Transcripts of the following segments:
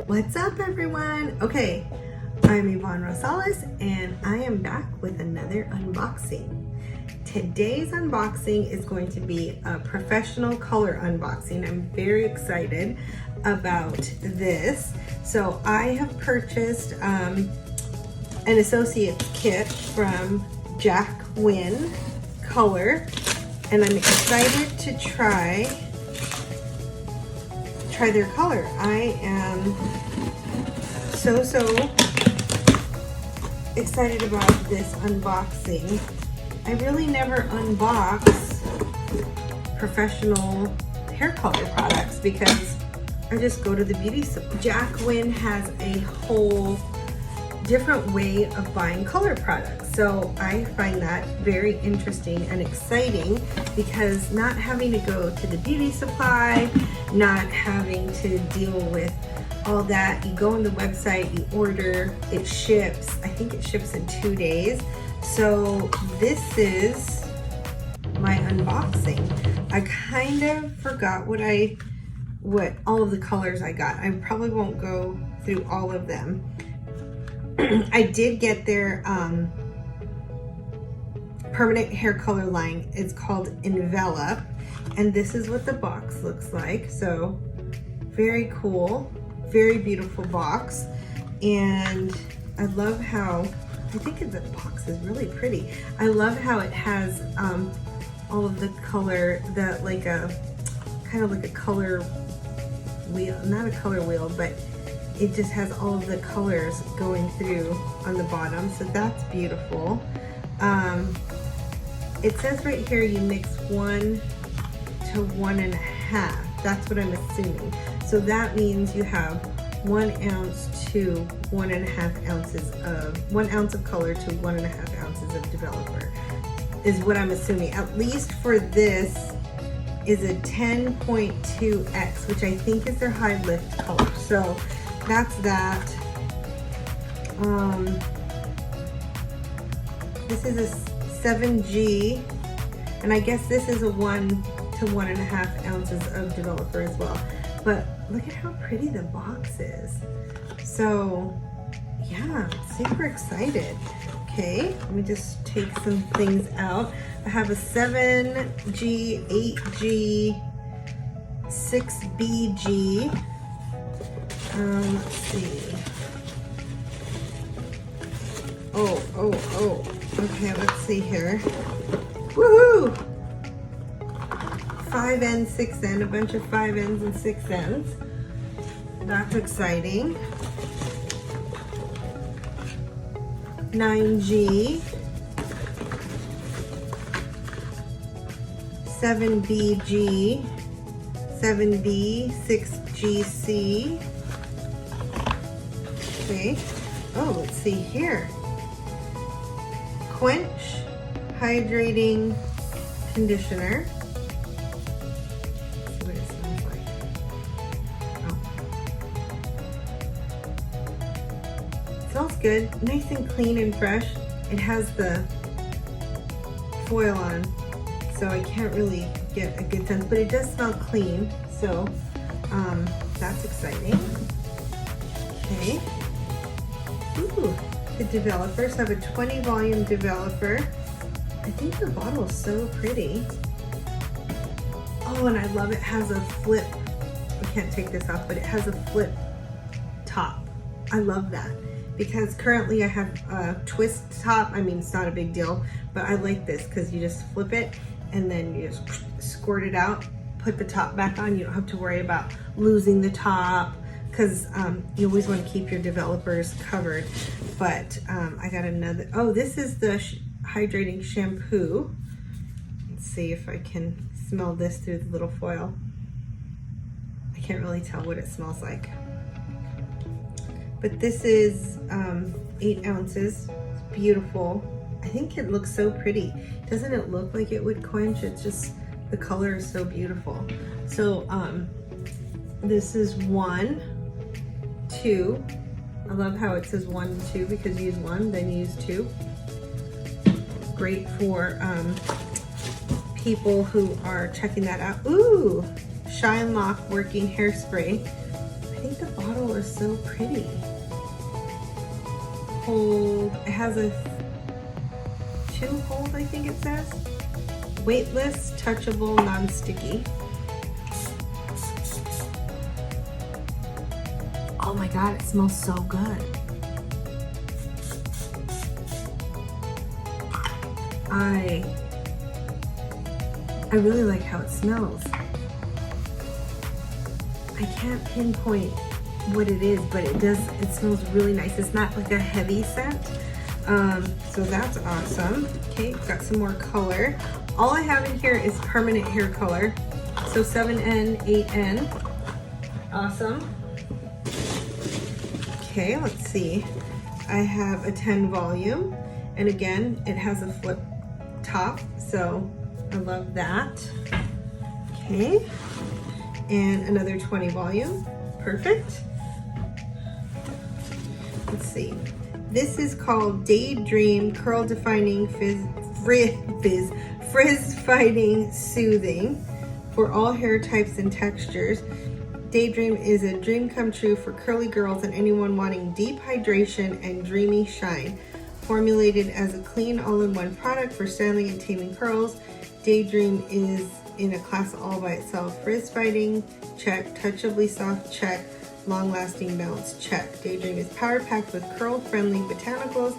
What's up, everyone? Okay, I'm Yvonne Rosales and I am back with another unboxing. Today's unboxing is going to be a professional color unboxing. I'm very excited about this. So I have purchased an associate's kit from Jack Winn Color, and I'm excited to try their color. I am so excited about this unboxing. I really never unbox professional hair color products because I just go to the beauty supply. Jack Winn has a whole different way of buying color products. So I find that very interesting and exciting because not having to go to the beauty supply, not having to deal with all that. You go on the website, you order, it ships. I think it ships in 2 days. So this is my unboxing. I kind of forgot what all of the colors I got. I probably won't go through all of them. I did get their permanent hair color line. It's called Envelop, and this is what the box looks like. So very cool, very beautiful box. And I love how, I think the box is really pretty. I love how it has all of the color, that like a kind of like a color wheel, not a color wheel, but it just has all of the colors going through on the bottom. So that's beautiful. It says right here you mix 1 to 1.5. That's what I'm assuming. So that means you have 1 ounce to 1.5 ounces of 1 ounce of color to 1.5 ounces of developer, is what I'm assuming. At least for this is a 10.2x, which I think is their high lift color. So that's that. This is a 7G, and I guess this is a 1 to 1.5 ounces of developer as well. But look at how pretty the box is. So yeah, super excited. Okay, let me just take some things out. I have a 7G, 8G, 6BG. Let's see. Oh. Okay, let's see here. Woohoo! 5N, 6N, a bunch of 5Ns and 6Ns. That's exciting. 9G. 7BG. 7B, 6GC. Okay. Oh, let's see here. Quench Hydrating Conditioner. Let's see what it smells like. Oh. It smells good. Nice and clean and fresh. It has the foil on, so I can't really get a good sense, but it does smell clean. So that's exciting. Okay. Ooh, the developer. So I have a 20 volume developer. I think the bottle is so pretty. Oh, and I love it has a flip. I can't take this off, but it has a flip top. I love that because currently I have a twist top. I mean, it's not a big deal, but I like this because you just flip it and then you just squirt it out, put the top back on. You don't have to worry about losing the top, because you always want to keep your developers covered. But I got another, oh, this is the hydrating shampoo. Let's see if I can smell this through the little foil. I can't really tell what it smells like. But this is 8 ounces. It's beautiful. I think it looks so pretty. Doesn't it look like it would quench? It's just, the color is so beautiful. So this is 1, 2. I love how it says 1 and 2 because use 1, then use 2. Great for people who are checking that out. Ooh, Shine Lock Working Hairspray. I think the bottle is so pretty. Hold, it has a 2 hold, I think it says. Weightless, touchable, non-sticky. Oh my God, it smells so good. I really like how it smells. I can't pinpoint what it is, but it smells really nice. It's not like a heavy scent. So that's awesome. Okay, got some more color. All I have in here is permanent hair color. So 7N, 8N. Awesome. Okay, let's see. I have a 10 volume, and again, it has a flip top, so I love that. Okay, and another 20 volume. Perfect. Let's see. This is called Daydream Curl Defining Frizz Fighting Soothing for all hair types and textures. Daydream is a dream come true for curly girls and anyone wanting deep hydration and dreamy shine. Formulated as a clean all-in-one product for styling and taming curls, Daydream is in a class all by itself. Frizz fighting, check. Touchably soft, check. Long-lasting bounce, check. Daydream is power-packed with curl-friendly botanicals.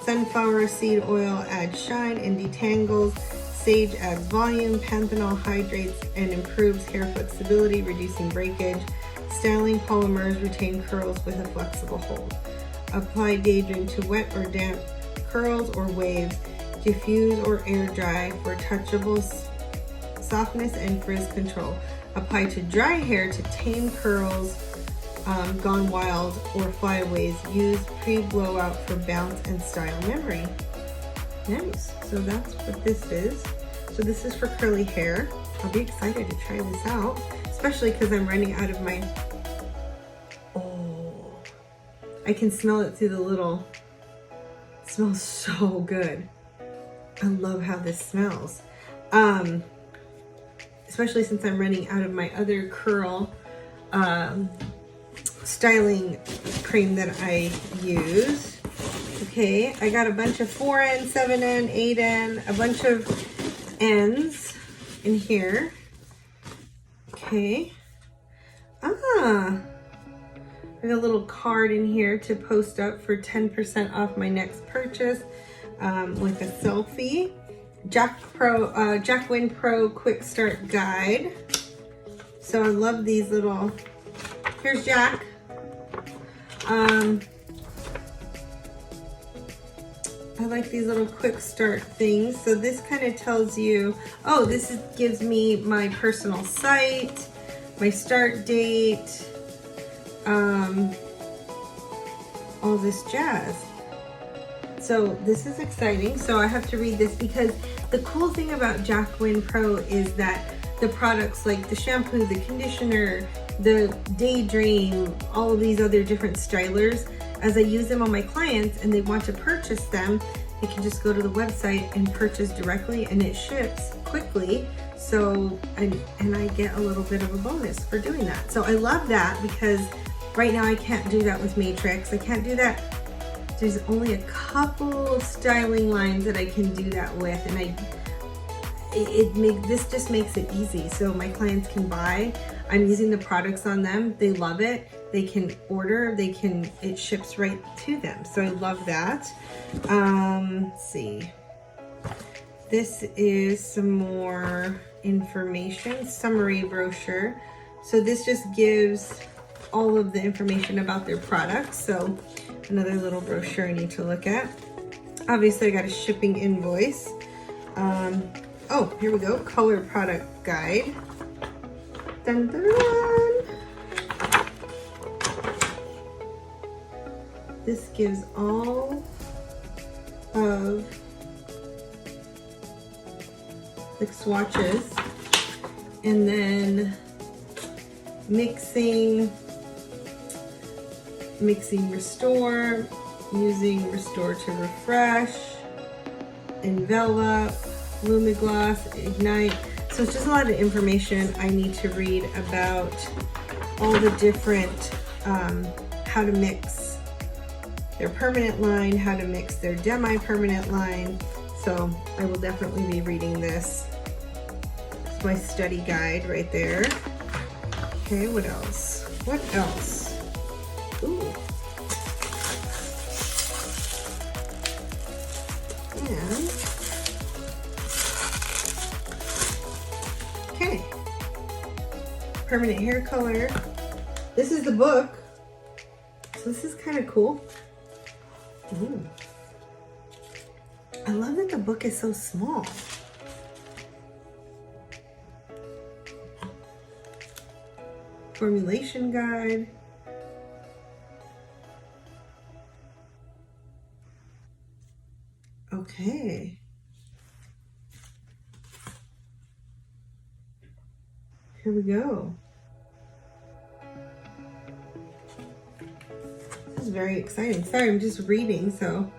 Sunflower seed oil adds shine and detangles. Sage adds volume. Panthenol hydrates and improves hair flexibility, reducing breakage. Styling polymers retain curls with a flexible hold. Apply Daydream to wet or damp curls or waves. Diffuse or air dry for touchable softness and frizz control. Apply to dry hair to tame curls gone wild or flyaways. Use pre-blowout for bounce and style memory. Nice. So that's what this is. So this is for curly hair. I'll be excited to try this out, especially because I'm running out of my... Oh, I can smell it through the little... It smells so good. I love how this smells. Especially since I'm running out of my other curl styling cream that I use. Okay, I got a bunch of 4N, 7N, 8N, a bunch of N's in here. Okay. I got a little card in here to post up for 10% off my next purchase with a selfie. Jack Winn Pro Quick Start Guide. So I love these little, here's Jack. I like these little quick start things. So this kind of tells you, oh, gives me my personal site, my start date, all this jazz. So this is exciting. So I have to read this because the cool thing about Jack Winn Pro is that the products like the shampoo, the conditioner, the Daydream, all of these other different stylers, as I use them on my clients and they want to purchase them, they can just go to the website and purchase directly, and it ships quickly. So, and I get a little bit of a bonus for doing that. So I love that because right now I can't do that with Matrix. I can't do that. There's only a couple of styling lines that I can do that with, and this just makes it easy. So my clients can buy. I'm using the products on them. They love it. They can order. It ships right to them. So I love that. Let's see. This is some more information, summary brochure. So this just gives all of the information about their products. So another little brochure I need to look at. Obviously I got a shipping invoice. Oh, here we go. Color product guide. Dun, dun, dun. This gives all of the swatches, and then mixing restore, using restore to refresh, envelop, Lumigloss, ignite. So it's just a lot of information I need to read about all the different, how to mix their permanent line, how to mix their demi-permanent line. So I will definitely be reading this. It's my study guide right there. Okay, what else? What else? Ooh. And, okay. Permanent hair color. This is the book. So this is kind of cool. Ooh. I love that the book is so small. Formulation guide. Okay. Here we go. This is very exciting. Sorry, I'm just reading, so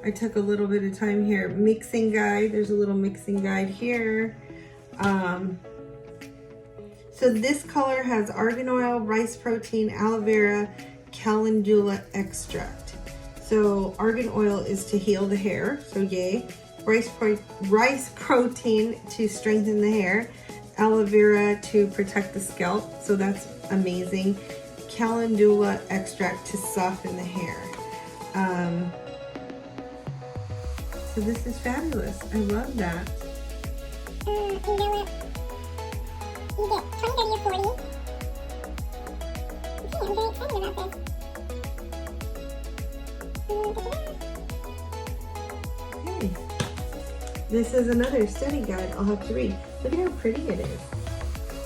I took a little bit of time here. Mixing guide. There's a little mixing guide here. So this color has argan oil, rice protein, aloe vera, calendula extract. So argan oil is to heal the hair, so yay. Rice protein to strengthen the hair. Aloe vera to protect the scalp, so that's amazing. Calendula extract to soften the hair. So this is fabulous. I love that. You know what? You get 20, 30, or 40. Okay, I'm very excited about this. Okay. This is another study guide I'll have to read. Look at how pretty it is.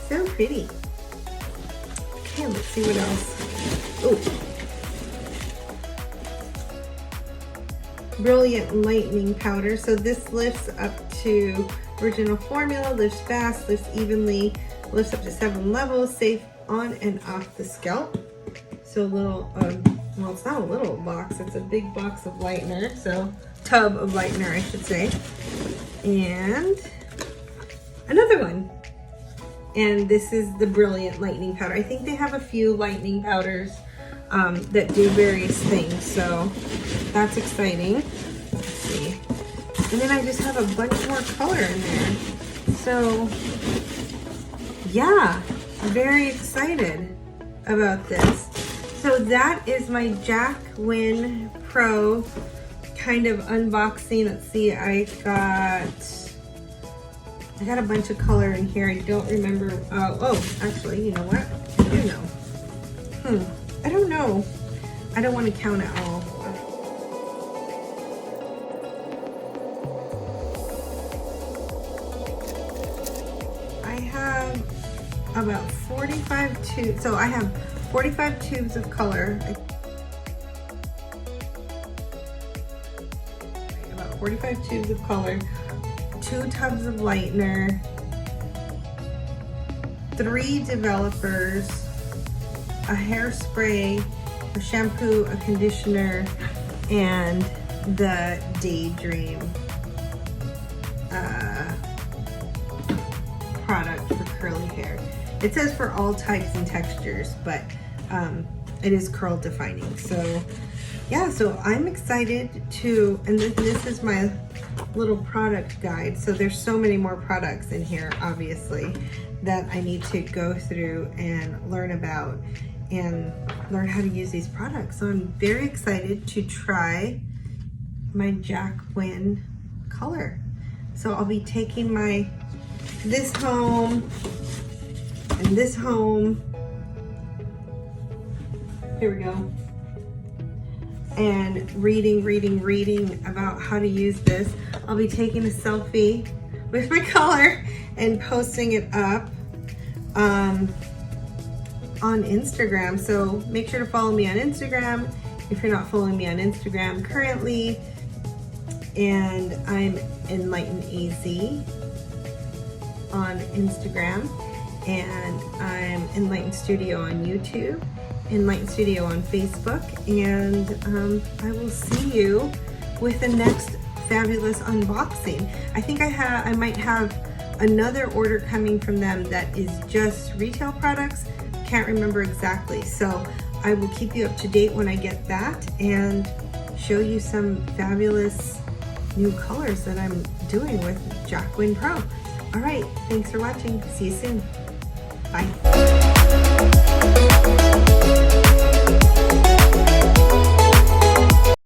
So pretty. Okay, let's see what else. Oh. Brilliant lightening powder. So this lifts up to original formula, lifts fast, lifts evenly, lifts up to 7 levels, safe on and off the scalp. So a little, well, it's not a little box, it's a big box of lightener. So tub of lightener, I should say. And another one. And this is the Brilliant Lightening Powder. I think they have a few lightening powders that do various things. So that's exciting. Let's see. And then I just have a bunch more color in there. So yeah, very excited about this. So that is my Jack Winn Pro kind of unboxing. Let's see, I got a bunch of color in here. I don't remember. Oh, actually, you know what? I do know. I don't know. I don't want to count it all. I have about 45 tubes. So I have 45 tubes of color. About 45 tubes of color. 2 tubs of lightener, 3 developers, a hairspray, a shampoo, a conditioner, and the Daydream product for curly hair. It says for all types and textures, but it is curl defining. So yeah, so I'm excited to, and this is my little product guide. So there's so many more products in here, obviously, that I need to go through and learn about and learn how to use these products. So I'm very excited to try my Jack Winn color. So I'll be taking this home and this home. Here we go. And reading about how to use this. I'll be taking a selfie with my color and posting it up on Instagram. So make sure to follow me on Instagram if you're not following me on Instagram currently. And I'm Enlighten AZ on Instagram, and I'm Enlighten Studio on YouTube, Enlighten Studio on Facebook, and I will see you with the next fabulous unboxing. I think I might have another order coming from them that is just retail products. Can't remember exactly. So I will keep you up to date when I get that and show you some fabulous new colors that I'm doing with Jack Winn Pro. All right, thanks for watching. See you soon. Bye.